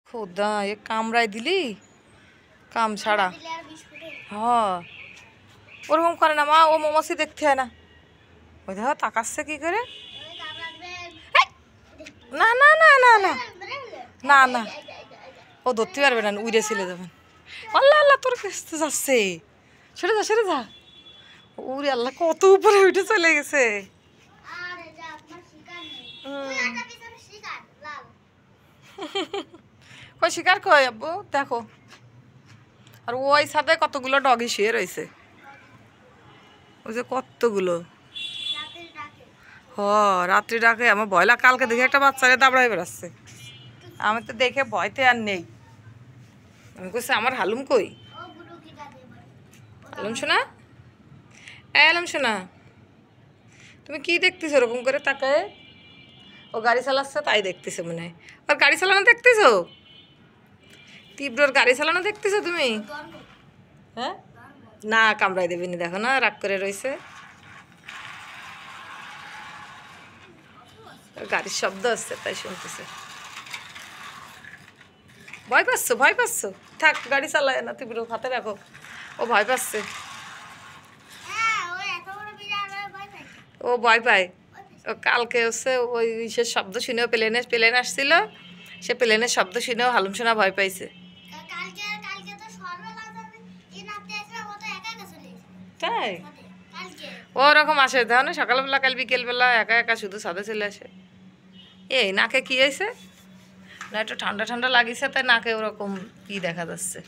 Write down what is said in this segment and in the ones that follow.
খোদা এ কামড়াই দিলি কাম ছাড়া। হ্যাঁ ওরকম করে না মা, ও মোমোসি দেখতে হয় না। ওই দেখো তাকাচ্ছে কি করে। না না না না না না না, ও ধরতে পারবে না, উড়ে ছিলে যাবেন। আল্লাহ আল্লাহ তোর কাছে যাচ্ছে, সেরে যা সেরে যা। উড়ে আল্লাহ কত উপরে উঠে চলে গেছে। কই শিকার কই আব্বু দেখো। আর ওই সাথে কতগুলো ডগি শুয়ে রয়েছে, ওই যে কতগুলো। হ রাত্রি ডাকে আমার ভয় লাগে। কালকে দেখে একটা বাচ্চারে দাবড়াই বেড়াচ্ছে, আমি তো দেখে ভয়তে আর নেই। আমি কইছি আমার হালুম কই, হালুম শোনা, এলাম শোনা, তুমি কি দেখতেছো ওরকম করে তাকায়? ও গাড়ি চালাচ্ছে তাই দেখতেছে মনে হয়। ওর গাড়ি চালানো দেখতেছো? তীব্রর গাড়ি চালানো দেখতেছো তুমি? হ্যাঁ না কামড়াই দেবেনি, দেখো না রাগ করে রয়েছে। গাড়ির শব্দ আসছে তাই শুনতেছে। ভয় পাচ্ছ ভয় পাচ্ছ, থাক গাড়ি চালায় না, তীব্র হাতে রাখো, ও ভয় পাচ্ছে। ও ভয় পায়, ও কালকে হচ্ছে ওই সে শব্দ শুনেও প্লেন আসছিল, সে প্লেনের শব্দ শুনেও হালুম সোনা ভয় পাইছে। তাই ও ওরকম আসে, দেখো না সকালবেলা কাল বিকেলবেলা একা একা শুধু সাদা চলে আসে। এই নাকে কি হয়েছে না, একটু ঠান্ডা ঠান্ডা লাগিছে তাই নাকে ওরকম কি দেখা যাচ্ছে।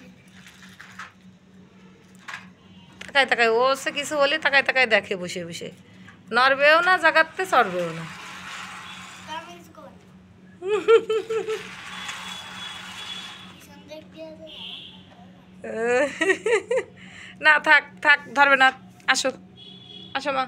তাকায় তাকায় ও সে কিছু হলে তাকায় তাকায় দেখে বসে বসে, নড়বেও না জাগাতে চড়বেও না। না থাক থাক ধরবে না, আসো আসো মা।